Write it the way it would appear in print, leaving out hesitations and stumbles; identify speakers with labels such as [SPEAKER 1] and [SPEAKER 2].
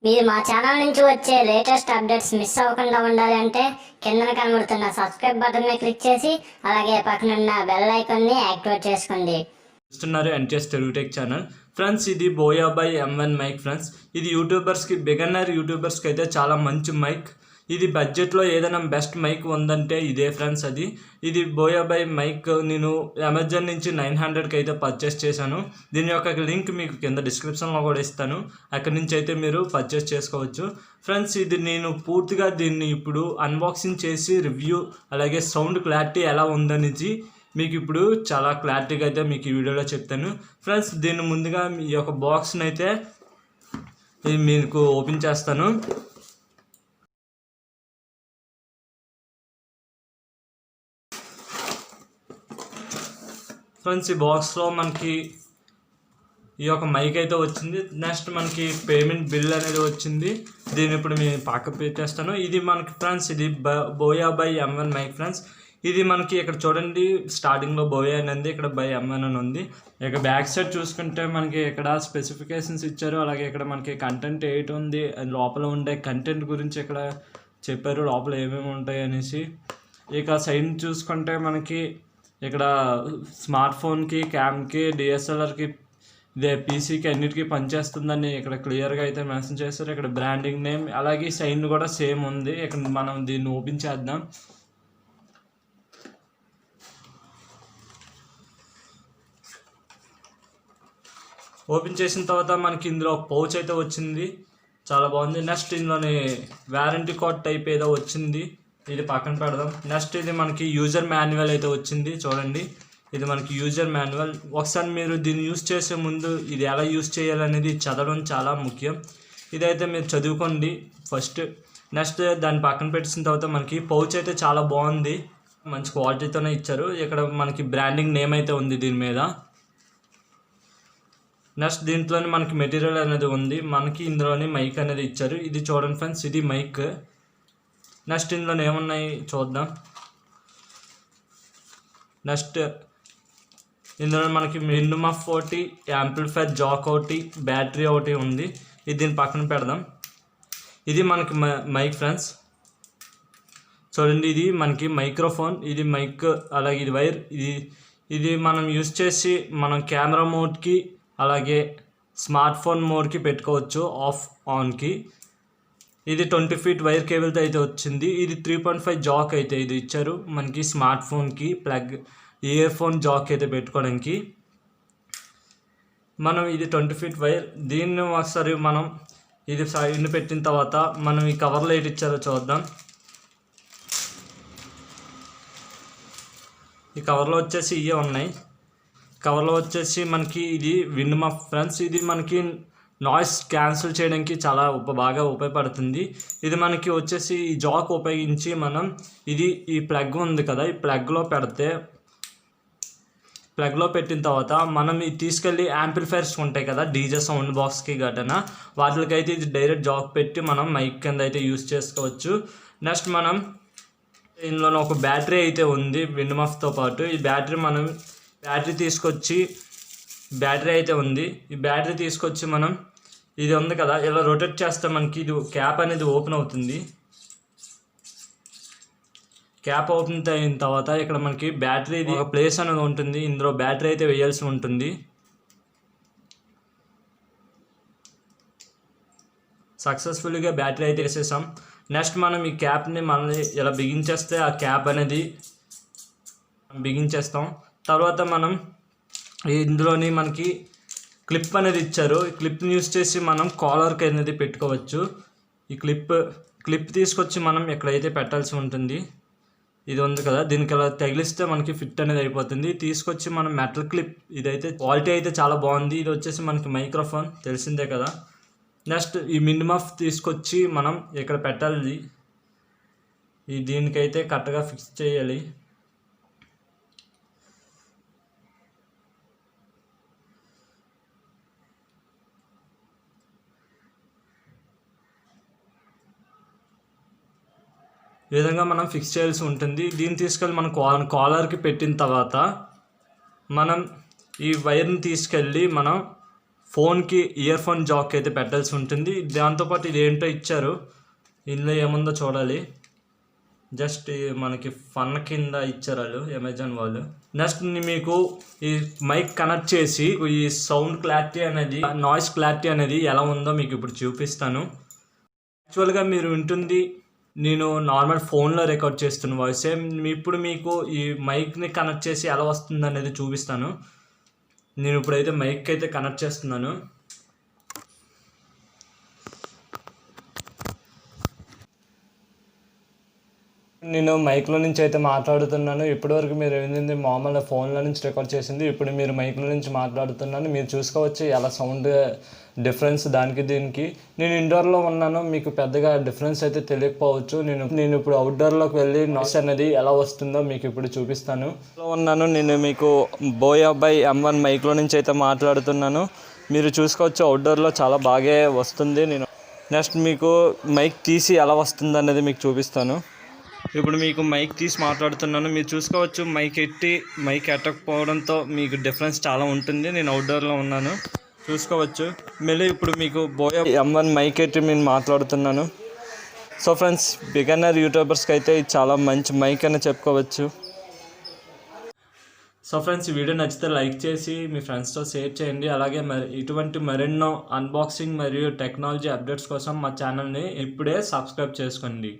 [SPEAKER 1] మీరు మా ఛానల్ నుంచి వచ్చే లేటెస్ట్ అప్డేట్స్ మిస్ అవ్వకుండా ఉండాలి అంటే కిందన కనబడుతున్న సబ్స్క్రైబ్ బటన్ మీద క్లిక్ చేసి అలాగే పక్కనున్న బెల్ ఐకాన్ని యాక్టివేట్ చేసుకోండి.
[SPEAKER 2] చూస్తున్నారు NTS Telugu tech channel. Friends, ఇది బోయా by-M1 మైక్. ఫ్రెండ్స్, ఇది యూట్యూబర్స్కి, బిగినర్ యూట్యూబర్స్కి అయితే చాలా మంచి మైక్. ఇది బడ్జెట్లో ఏదైనా బెస్ట్ మైక్ ఉందంటే ఇదే ఫ్రెండ్స్. ఇది బోయా మైక్ నేను అమెజాన్ నుంచి 900కి అయితే పర్చేస్ చేశాను. దీని యొక్క లింక్ మీకు కింద డిస్క్రిప్షన్లో కూడా ఇస్తాను, అక్కడి నుంచి అయితే మీరు పర్చేస్ చేసుకోవచ్చు. ఫ్రెండ్స్, ఇది నేను పూర్తిగా దీన్ని ఇప్పుడు అన్బాక్సింగ్ చేసి రివ్యూ అలాగే సౌండ్ క్లారిటీ ఎలా ఉందనేది మీకు ఇప్పుడు చాలా క్లారిటీగా అయితే మీకు ఈ వీడియోలో చెప్తాను. ఫ్రెండ్స్, దీన్ని ముందుగా ఈ యొక్క బాక్స్ని అయితే ఇది మీకు ఓపెన్ చేస్తాను. ఫ్రెండ్స్, ఈ బాక్స్లో మనకి ఈ యొక్క మైక్ అయితే వచ్చింది. నెక్స్ట్ మనకి పేమెంట్ బిల్ అనేది వచ్చింది. దీన్ని ఇప్పుడు మేము పక్క పెట్టేస్తాను. ఇది మనకి ఫ్రెండ్స్, ఇది బోయా by-M1 మైక్. ఫ్రెండ్స్, ఇది మనకి ఇక్కడ చూడండి, స్టార్టింగ్లో బోయా అని ఉంది, ఇక్కడ by-M1 అని ఉంది. ఇక బ్యాక్ సైడ్ చూసుకుంటే మనకి ఇక్కడ స్పెసిఫికేషన్స్ ఇచ్చారు. అలాగే ఇక్కడ మనకి కంటెంట్ ఏంటి ఉంది, లోపల ఉండే కంటెంట్ గురించి ఇక్కడ చెప్పారు, లోపల ఏమేమి ఉంటాయి అనేసి. ఇక సైడ్ చూసుకుంటే మనకి ఇక్కడ స్మార్ట్ ఫోన్కి, క్యామ్కి, డిఎస్ఎల్ఆర్కి, ఇదే పీసీకి అన్నిటికీ పనిచేస్తుందని ఇక్కడ క్లియర్గా అయితే మెన్షన్ చేస్తారు. ఇక్కడ బ్రాండింగ్ నేమ్ అలాగే సైన్ కూడా సేమ్ ఉంది. ఇక్కడ మనం దీన్ని ఓపెన్ చేద్దాం. ఓపెన్ చేసిన తర్వాత మనకి ఇందులో ఒక పౌచ్ అయితే వచ్చింది, చాలా బాగుంది. నెక్స్ట్ ఇందులోని వారంటీ కార్డ్ టైప్ ఏదో వచ్చింది, ఇది పక్కన పెడదాం. నెక్స్ట్ ఇది మనకి యూజర్ మాన్యువల్ అయితే వచ్చింది, చూడండి. ఇది మనకి యూజర్ మాన్యువల్. ఒకసారి మీరు దీన్ని యూజ్ చేసే ముందు ఇది ఎలా యూజ్ చేయాలనేది చదవడం చాలా ముఖ్యం. ఇదైతే మీరు చదువుకోండి ఫస్ట్. నెక్స్ట్ దాన్ని పక్కన పెట్టిన తర్వాత మనకి పౌచ్ అయితే చాలా బాగుంది, మంచి క్వాలిటీతోనే ఇచ్చారు. ఇక్కడ మనకి బ్రాండింగ్ నేమ్ అయితే ఉంది దీని మీద. నెక్స్ట్ దీంట్లోనే మనకి మెటీరియల్ అనేది ఉంది, మనకి ఇందులోనే మైక్ అనేది ఇచ్చారు. ఇది చూడండి ఫ్రెండ్స్, ఇది మైక్. నెక్స్ట్ ఇందులో ఏమున్నాయి చూద్దాం. నెక్స్ట్ ఇందులో మనకి మినిమం 40 యాంప్లిఫైర్ జాక్ ఒకటి, బ్యాటరీ ఒకటి ఉంది. ఇది దీన్ని పక్కన పెడదాం. ఇది మనకి మైక్ ఫ్రెండ్స్, చూడండి. ఇది మనకి మైక్రోఫోన్, ఇది మైక్, అలాగే ఇది వైర్. ఇది మనం యూజ్ చేసి మనం కెమెరా మోడ్కి అలాగే స్మార్ట్ ఫోన్ మోడ్కి పెట్టుకోవచ్చు, ఆఫ్ ఆన్కి. ఇది 20 feet వైర్ కేబుల్తో అయితే వచ్చింది. ఇది 3.5 జాక్ అయితే ఇది ఇచ్చారు మనకి స్మార్ట్ ఫోన్కి, ప్లగ్ ఇయర్ ఫోన్ జాక్ అయితే పెట్టుకోవడానికి. మనం ఇది 20 feet వైర్. దీన్ని ఒకసారి మనం ఇది సైడ్ పెట్టిన తర్వాత మనం ఈ కవర్లో ఏంటి ఇచ్చారో చూద్దాం. ఈ కవర్లో వచ్చేసి ఇవే ఉన్నాయి. కవర్లో వచ్చేసి మనకి ఇది విండ్ మఫ్ ఫ్రెండ్స్. ఇది మనకి నాయిస్ క్యాన్సిల్ చేయడానికి చాలా బాగా ఉపయోగపడుతుంది. ఇది మనకి వచ్చేసి ఈ జాక్ ఉపయోగించి మనం ఈ ప్లగ్ ఉంది కదా, ఈ ప్లగ్లో పెడితే, ప్లగ్లో పెట్టిన తర్వాత మనం ఇది తీసుకెళ్ళి యాంప్లిఫైర్స్ ఉంటాయి కదా, డీజే సౌండ్ బాక్స్కి గట్టన, వాటికైతే ఇది డైరెక్ట్ జాక్ పెట్టి మనం మైక్ కింద అయితే యూస్ చేసుకోవచ్చు. నెక్స్ట్ మనం ఇందులో ఒక బ్యాటరీ అయితే ఉంది విండ్ మఫ్తో పాటు. ఈ బ్యాటరీ తీసుకొచ్చి, బ్యాటరీ అయితే ఉంది, ఈ బ్యాటరీ తీసుకొచ్చి మనం ఇది ఉంది కదా, ఇలా రొటేట్ చేస్తే మనకి ఇది క్యాప్ అనేది ఓపెన్ అవుతుంది. క్యాప్ ఓపెన్ అయిన తర్వాత ఇక్కడ మనకి బ్యాటరీ ఒక ప్లేస్ అనేది ఉంటుంది, ఇందులో బ్యాటరీ అయితే వేయాల్సి ఉంటుంది. సక్సెస్ఫుల్గా బ్యాటరీ అయితే వేసేసాం. నెక్స్ట్ మనం ఈ క్యాప్ని ఇలా బిగించేస్తే ఆ క్యాప్ అనేది బిగించేస్తాం. తర్వాత మనం ఇందులోని మనకి క్లిప్ అనేది ఇచ్చారు. ఈ క్లిప్ని యూస్ చేసి మనం కాలర్కి అనేది పెట్టుకోవచ్చు. ఈ క్లిప్ తీసుకొచ్చి మనం ఎక్కడైతే పెట్టాల్సి ఉంటుంది, ఇది ఉంది కదా, దీనికి అలా తగిలిస్తే మనకి ఫిట్ అనేది అయిపోతుంది. తీసుకొచ్చి మనం మెటల్ క్లిప్, ఇదైతే క్వాలిటీ అయితే చాలా బాగుంది. ఇది వచ్చేసి మనకి మైక్రోఫోన్, తెలిసిందే కదా. నెక్స్ట్ ఈ మినిమఫ్ తీసుకొచ్చి మనం ఇక్కడ పెట్టాలి. దీనికైతే కరెక్ట్గా ఫిక్స్ చేయాలి. ఈ విధంగా మనం ఫిక్స్ చేయాల్సి ఉంటుంది. దీన్ని తీసుకెళ్ళి మనం కాలర్కి పెట్టిన తర్వాత మనం ఈ వైర్ని తీసుకెళ్ళి మనం ఫోన్కి ఇయర్ ఫోన్ జాక్ అయితే పెట్టాల్సి ఉంటుంది. దాంతోపాటు ఇది ఏంటో ఇచ్చారు, ఇందులో ఏముందో చూడాలి. జస్ట్ మనకి ఫన్ కింద ఇచ్చారు వాళ్ళు, అమెజాన్ వాళ్ళు. నెక్స్ట్ మీకు ఈ మైక్ కనెక్ట్ చేసి ఈ సౌండ్ క్లారిటీ అనేది, నాయిస్ క్లారిటీ అనేది ఎలా ఉందో మీకు ఇప్పుడు చూపిస్తాను. యాక్చువల్గా మీరు వింటుంది నేను నార్మల్ ఫోన్లో రికార్డ్ చేస్తున్న వాయిసే. ఇప్పుడు మీకు ఈ మైక్ని కనెక్ట్ చేసి ఎలా వస్తుంది అనేది చూపిస్తాను. నేను ఇప్పుడైతే మైక్ అయితే కనెక్ట్ చేస్తున్నాను. నేను మైక్లో నుంచి అయితే మాట్లాడుతున్నాను. ఇప్పటివరకు మీరు ఏంటంటే మామూలుగా ఫోన్లో నుంచి రికార్డ్ చేసింది, ఇప్పుడు మీరు మైక్లో నుంచి మాట్లాడుతున్నాను. మీరు చూసుకోవచ్చు ఎలా సౌండ్ డిఫరెన్స్ దానికి దీనికి. నేను ఇండోర్లో ఉన్నాను, మీకు పెద్దగా డిఫరెన్స్ అయితే తెలియకపోవచ్చు. నేను ఇప్పుడు అవుట్డోర్లోకి వెళ్ళి నాయిస్ అనేది ఎలా వస్తుందో మీకు ఇప్పుడు చూపిస్తాను. ఉన్నాను నేను మీకు బోయా by-M1 మైక్లో నుంచి అయితే మాట్లాడుతున్నాను. మీరు చూసుకోవచ్చు అవుట్డోర్లో చాలా బాగా వస్తుంది. నేను నెక్స్ట్ మీకు మైక్ తీసి ఎలా వస్తుంది అనేది మీకు చూపిస్తాను. ఇప్పుడు మీకు మైక్ తీసి మాట్లాడుతున్నాను. మీరు చూసుకోవచ్చు మైక్ ఎట్టకపోవడంతో మీకు డిఫరెన్స్ చాలా ఉంటుంది. నేను అవుట్డోర్లో ఉన్నాను, చూసుకోవచ్చు. మళ్ళీ ఇప్పుడు మీకు బోయా M1 మైక్ ఎట్టి నేను మాట్లాడుతున్నాను. సో ఫ్రెండ్స్, బిగినర్ యూట్యూబర్స్కి అయితే ఇది చాలా మంచి మైక్ అని చెప్పుకోవచ్చు. సో ఫ్రెండ్స్, ఈ వీడియో నచ్చితే లైక్ చేసి మీ ఫ్రెండ్స్తో షేర్ చేయండి. అలాగే ఇటువంటి మరెన్నో అన్బాక్సింగ్ మరియు టెక్నాలజీ అప్డేట్స్ కోసం మా ఛానల్ని ఇప్పుడే సబ్స్క్రైబ్ చేసుకోండి.